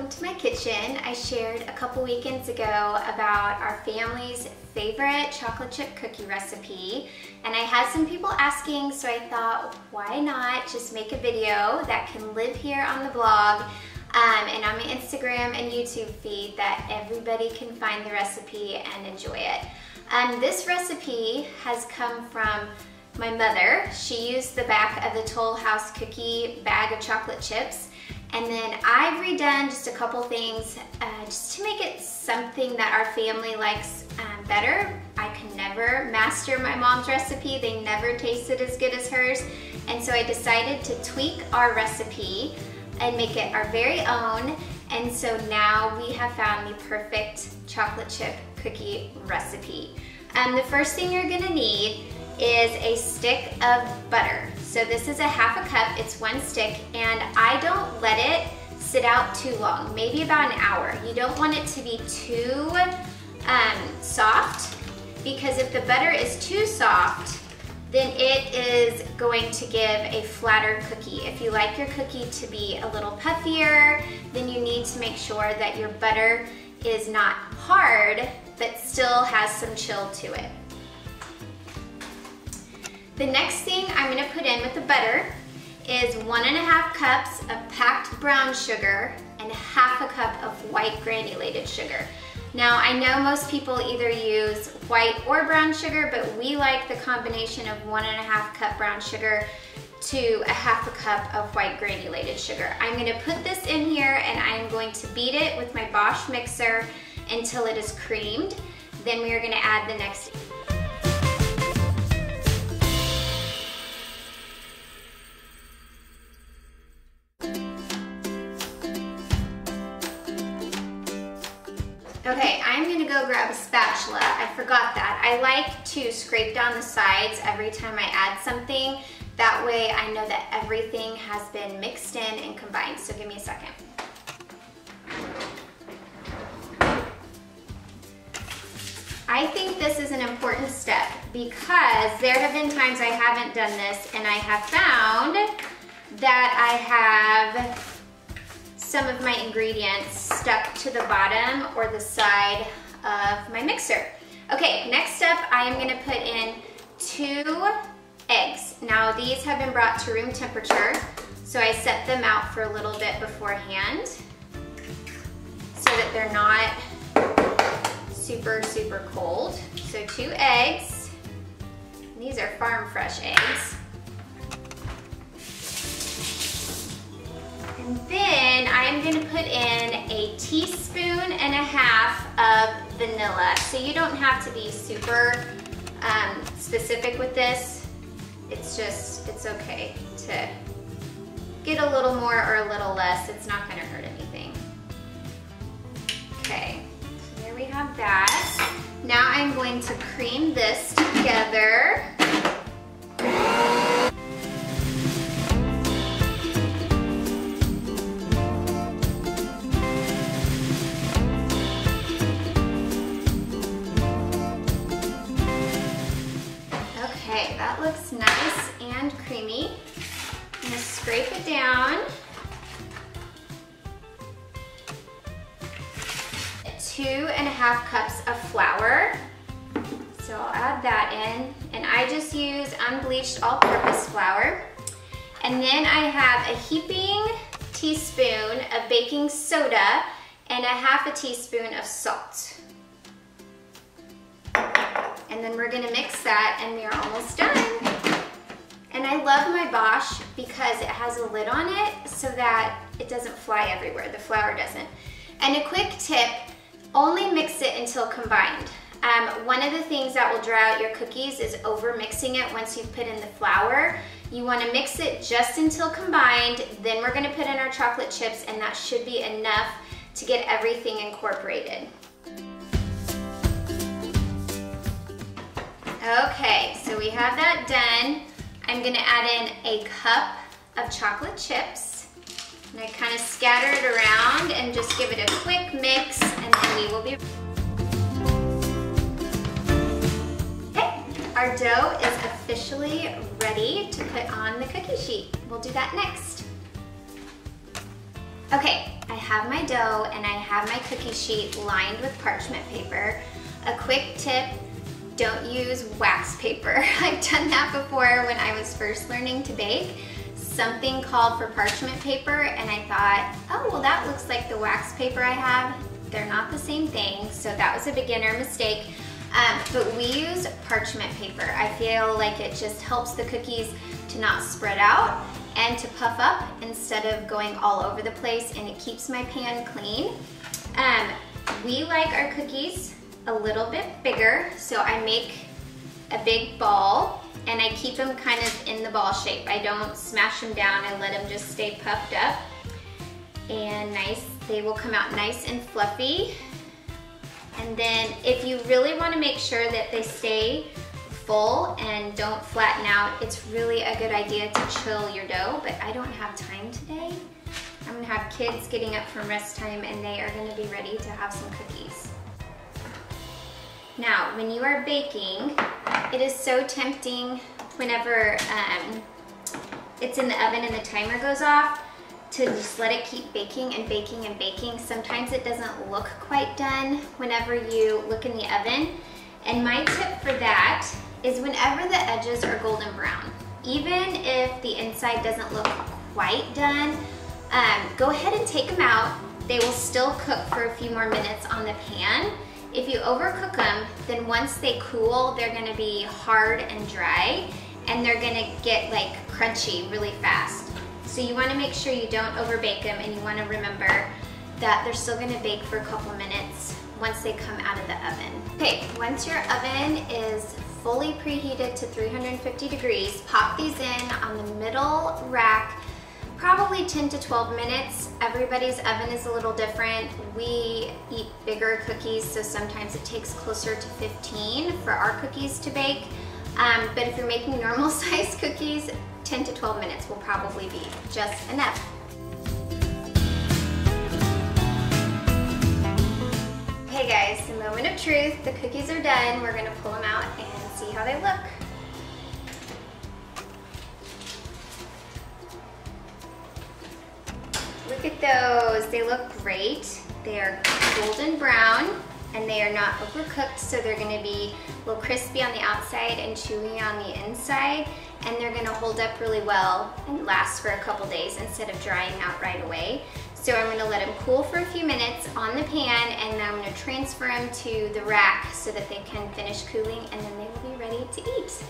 welcome to my kitchen. I shared a couple weekends ago about our family's favorite chocolate chip cookie recipe, and I had some people asking, so I thought, why not just make a video that can live here on the blog and on my Instagram and YouTube feed that everybody can find the recipe and enjoy it. This recipe has come from my mother. She used the back of the Toll House cookie bag of chocolate chips, and then I've redone just a couple things just to make it something that our family likes better. I can never master my mom's recipe. They never tasted as good as hers, and so I decided to tweak our recipe and make it our very own, and so now we have found the perfect chocolate chip cookie recipe. The first thing you're gonna need is a stick of butter. So this is a half a cup, it's one stick, and I don't let it sit out too long, maybe about an hour. You don't want it to be too soft, because if the butter is too soft, then it is going to give a flatter cookie. If you like your cookie to be a little puffier, then you need to make sure that your butter is not hard, but still has some chill to it. The next thing I'm gonna put in with the butter is 1.5 cups of packed brown sugar and half a cup of white granulated sugar. Now, I know most people either use white or brown sugar, but we like the combination of 1.5 cup brown sugar to a half a cup of white granulated sugar. I'm gonna put this in here and I am going to beat it with my Bosch mixer until it is creamed. Then we are gonna add the next. Okay, I'm gonna go grab a spatula. I forgot that. I like to scrape down the sides every time I add something. That way I know that everything has been mixed in and combined. So give me a second. I think this is an important step because there have been times I haven't done this and I have found that I have some of my ingredients stuck to the bottom or the side of my mixer. Okay, next up I am gonna put in 2 eggs. Now these have been brought to room temperature, so I set them out for a little bit beforehand so that they're not super cold. So 2 eggs. These are farm fresh eggs. And then I'm gonna put in 1.5 teaspoons of vanilla. So you don't have to be super specific with this. It's okay to get a little more or a little less. It's not gonna hurt anything. Okay, so there we have that. Now I'm going to cream this together. Okay, that looks nice and creamy. I'm gonna scrape it down. 2.5 cups of flour. So I'll add that in, and I just use unbleached all-purpose flour. And then I have a heaping teaspoon of baking soda and 1/2 teaspoon of salt. And then we're gonna mix that and we are almost done. And I love my Bosch because it has a lid on it so that it doesn't fly everywhere, the flour doesn't. And a quick tip, only mix it until combined. One of the things that will dry out your cookies is over mixing it once you've put in the flour. You wanna mix it just until combined, then we're gonna put in our chocolate chips, and that should be enough to get everything incorporated. Okay, so we have that done. I'm gonna add in 1 cup of chocolate chips. And I kind of scatter it around and just give it a quick mix, and then we will be... Okay, our dough is officially ready to put on the cookie sheet. We'll do that next. Okay, I have my dough and I have my cookie sheet lined with parchment paper. A quick tip, don't use wax paper. I've done that before when I was first learning to bake. Something called for parchment paper and I thought, oh, well that looks like the wax paper I have. They're not the same thing, so that was a beginner mistake. But we use parchment paper. I feel like it just helps the cookies to not spread out and to puff up instead of going all over the place, and it keeps my pan clean. We like our cookies a little bit bigger, so I make a big ball and I keep them kind of in the ball shape. I don't smash them down, I let them just stay puffed up and nice. They will come out nice and fluffy. And then if you really want to make sure that they stay full and don't flatten out, it's really a good idea to chill your dough, but I don't have time today. I'm gonna have kids getting up from rest time and they are gonna be ready to have some cookies. Now, when you are baking, it is so tempting whenever it's in the oven and the timer goes off to just let it keep baking and baking and baking. Sometimes it doesn't look quite done whenever you look in the oven. And my tip for that is whenever the edges are golden brown, even if the inside doesn't look quite done, go ahead and take them out. They will still cook for a few more minutes on the pan. If you overcook them, then once they cool, they're gonna be hard and dry, and they're gonna get like crunchy really fast. So you wanna make sure you don't overbake them, and you wanna remember that they're still gonna bake for a couple minutes once they come out of the oven. Okay, once your oven is fully preheated to 350 degrees, pop these in on the middle rack, probably 10 to 12 minutes. Everybody's oven is a little different. We eat bigger cookies, so sometimes it takes closer to 15 for our cookies to bake. But if you're making normal size cookies, 10 to 12 minutes will probably be just enough. Okay guys, the moment of truth. The cookies are done. We're gonna pull them out and see how they look. Look at those, they look great. They are golden brown and they are not overcooked, so they're gonna be a little crispy on the outside and chewy on the inside, and they're gonna hold up really well and last for a couple days instead of drying out right away. So I'm gonna let them cool for a few minutes on the pan, and then I'm gonna transfer them to the rack so that they can finish cooling, and then they will be ready to eat.